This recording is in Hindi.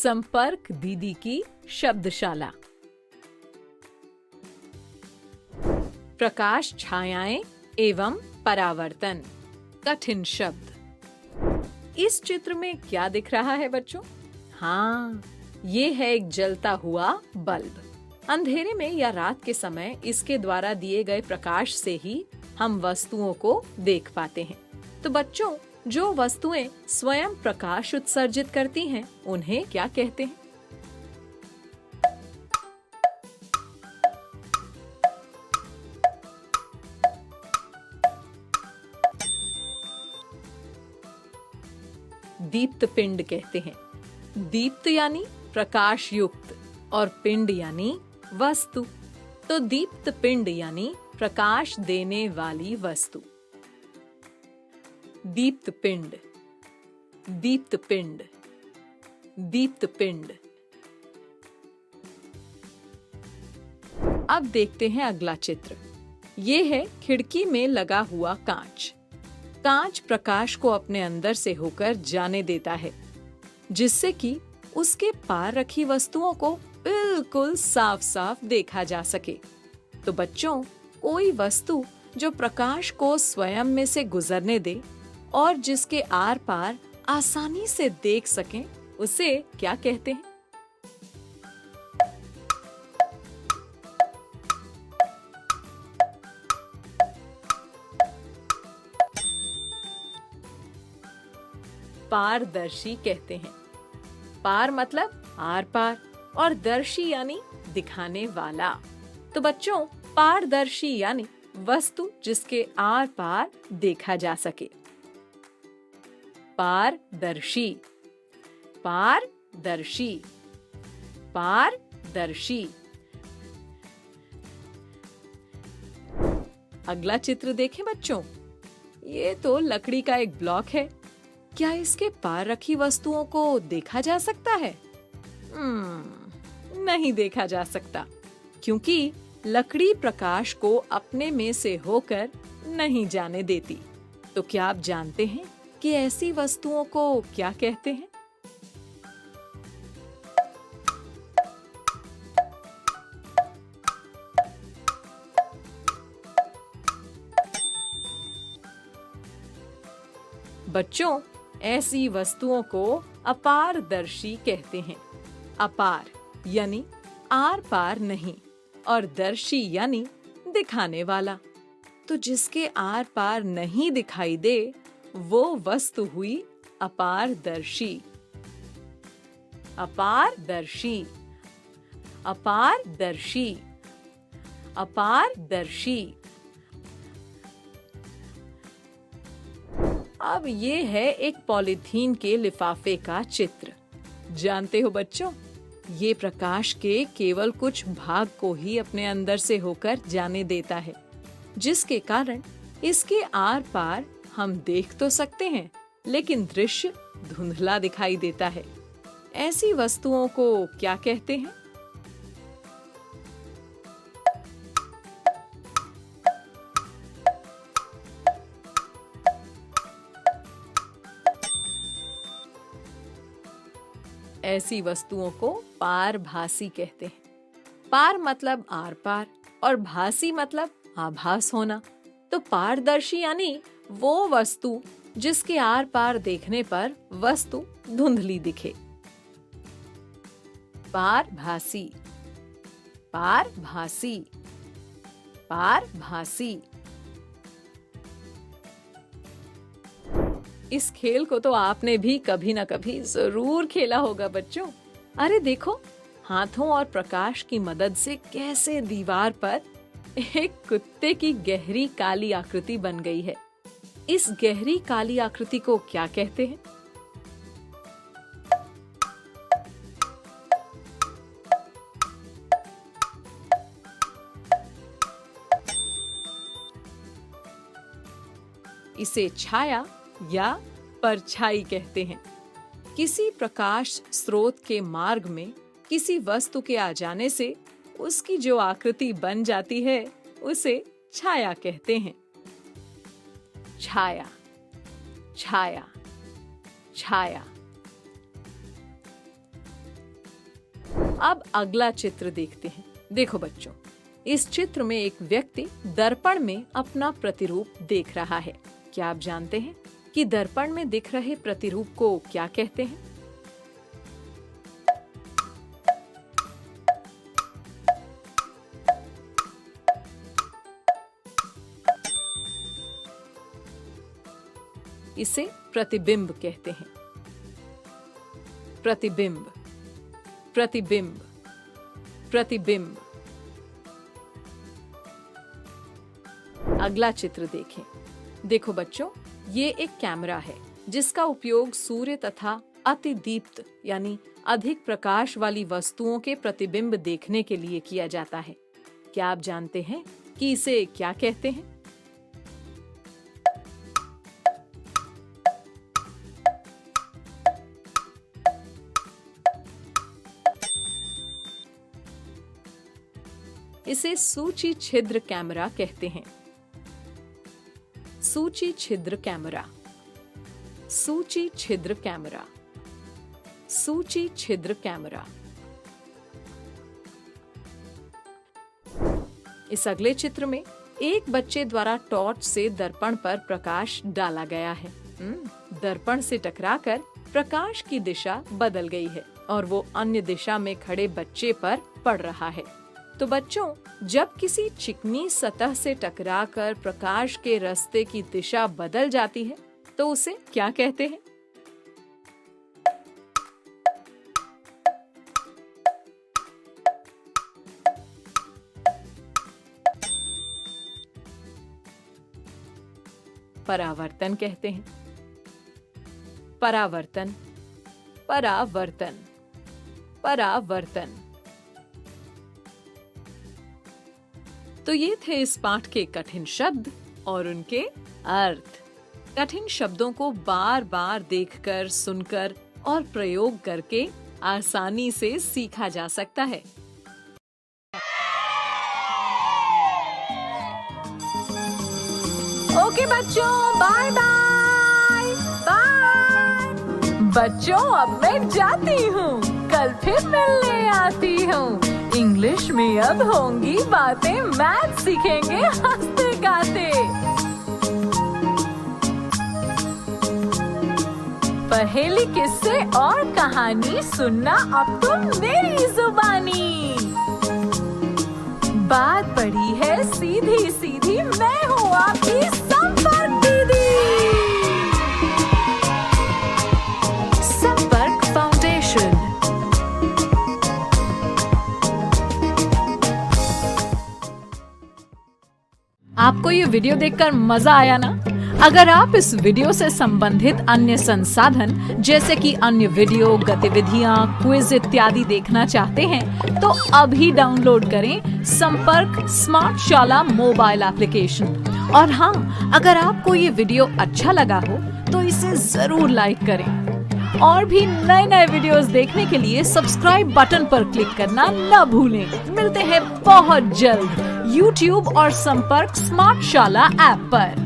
संपर्क दीदी की शब्दशाला। प्रकाश, छायाएं एवं परावर्तन। कठिन शब्द। इस चित्र में क्या दिख रहा है बच्चों? हाँ, ये है एक जलता हुआ बल्ब। अंधेरे में या रात के समय इसके द्वारा दिए गए प्रकाश से ही हम वस्तुओं को देख पाते हैं। तो बच्चों, जो वस्तुएं स्वयं प्रकाश उत्सर्जित करती हैं, उन्हें क्या कहते हैं? दीप्त पिंड कहते हैं। दीप्त यानी प्रकाश युक्त और पिंड यानी वस्तु। तो दीप्त पिंड यानी प्रकाश देने वाली वस्तु। दीप्त पिंड, दीप्त पिंड, दीप्त पिंड। अब देखते हैं अगला चित्र। ये है खिड़की में लगा हुआ कांच। कांच प्रकाश को अपने अंदर से होकर जाने देता है, जिससे कि उसके पार रखी वस्तुओं को बिल्कुल साफ साफ देखा जा सके। तो बच्चों, कोई वस्तु जो प्रकाश को स्वयं में से गुजरने दे और जिसके आर पार आसानी से देख सकें, उसे क्या कहते हैं? पारदर्शी कहते हैं। पार मतलब आर पार और दर्शी यानी दिखाने वाला। तो बच्चों, पारदर्शी यानी वस्तु जिसके आर पार देखा जा सके। पारदर्शी, पारदर्शी, पारदर्शी। अगला चित्र देखें बच्चों। ये तो लकड़ी का एक ब्लॉक है। क्या इसके पार रखी वस्तुओं को देखा जा सकता है? नहीं देखा जा सकता, क्योंकि लकड़ी प्रकाश को अपने में से होकर नहीं जाने देती। तो क्या आप जानते हैं कि ऐसी वस्तुओं को क्या कहते हैं? बच्चों, ऐसी वस्तुओं को अपारदर्शी कहते हैं। अपार यानी आर पार नहीं और दर्शी यानी दिखाने वाला। तो जिसके आर पार नहीं दिखाई दे, वो वस्तु हुई अपारदर्शी। अपारदर्शी, अपारदर्शी, अपारदर्शी। अब ये है एक पॉलीथीन के लिफाफे का चित्र। जानते हो बच्चों, ये प्रकाश के केवल कुछ भाग को ही अपने अंदर से होकर जाने देता है, जिसके कारण इसके आर पार हम देख तो सकते हैं, लेकिन दृश्य धुंधला दिखाई देता है। ऐसी वस्तुओं को क्या कहते हैं? ऐसी वस्तुओं को पारभासी कहते हैं। पार मतलब आर पार और भासी मतलब आभास होना। तो पारदर्शी यानी वो वस्तु जिसके आर पार देखने पर वस्तु धुंधली दिखे। पारभासी, पारभासी, पारभासी। इस खेल को तो आपने भी कभी ना कभी जरूर खेला होगा बच्चों। अरे देखो, हाथों और प्रकाश की मदद से कैसे दीवार पर एक कुत्ते की गहरी काली आकृति बन गई है। इस गहरी काली आकृति को क्या कहते हैं? इसे छाया या परछाई कहते हैं। किसी प्रकाश स्रोत के मार्ग में किसी वस्तु के आ जाने से उसकी जो आकृति बन जाती है, उसे छाया कहते हैं। छाया, छाया, छाया। अब अगला चित्र देखते हैं। देखो बच्चों, इस चित्र में एक व्यक्ति दर्पण में अपना प्रतिरूप देख रहा है। क्या आप जानते हैं कि दर्पण में दिख रहे प्रतिरूप को क्या कहते हैं? इसे प्रतिबिंब कहते हैं। प्रतिबिंब, प्रतिबिंब, प्रतिबिंब। अगला चित्र देखें। देखो बच्चों, ये एक कैमरा है जिसका उपयोग सूर्य तथा अतिदीप्त यानी अधिक प्रकाश वाली वस्तुओं के प्रतिबिंब देखने के लिए किया जाता है। क्या आप जानते हैं कि इसे क्या कहते हैं? इसे सूची छिद्र कैमरा कहते हैं। सूची छिद्र कैमरा, सूची छिद्र कैमरा, सूची छिद्र कैमरा। इस अगले चित्र में एक बच्चे द्वारा टॉर्च से दर्पण पर प्रकाश डाला गया है। दर्पण से टकराकर प्रकाश की दिशा बदल गई है और वो अन्य दिशा में खड़े बच्चे पर पड़ रहा है। तो बच्चों, जब किसी चिकनी सतह से टकराकर प्रकाश के रास्ते की दिशा बदल जाती है तो उसे क्या कहते हैं? परावर्तन कहते हैं। परावर्तन, परावर्तन, परावर्तन। तो ये थे इस पाठ के कठिन शब्द और उनके अर्थ। कठिन शब्दों को बार बार देखकर, सुनकर और प्रयोग करके आसानी से सीखा जा सकता है। ओके बच्चों, बाय बाय बाय। बच्चों, अब मैं जाती हूँ, कल फिर मिलने आती हूँ। इंग्लिश में अब होंगी बातें, मैथ सीखेंगे हंसते गाते। पहेली, किस्से और कहानी सुनना अब तुम मेरी जुबानी। बात बड़ी है सीधी सीधी, मैं हूँ आपकी संपर्क दीदी। संपर्क फाउंडेशन। आपको ये वीडियो देखकर मजा आया ना? अगर आप इस वीडियो से संबंधित अन्य संसाधन जैसे कि अन्य वीडियो, गतिविधियां, क्विज इत्यादि देखना चाहते हैं तो अभी डाउनलोड करें संपर्क स्मार्ट शाला मोबाइल एप्लीकेशन। और हाँ, अगर आपको ये वीडियो अच्छा लगा हो तो इसे जरूर लाइक करें। और भी नए नए वीडियोस देखने के लिए सब्सक्राइब बटन पर क्लिक करना न भूलें। मिलते हैं बहुत जल्द YouTube और संपर्क स्मार्ट शाला ऐप पर।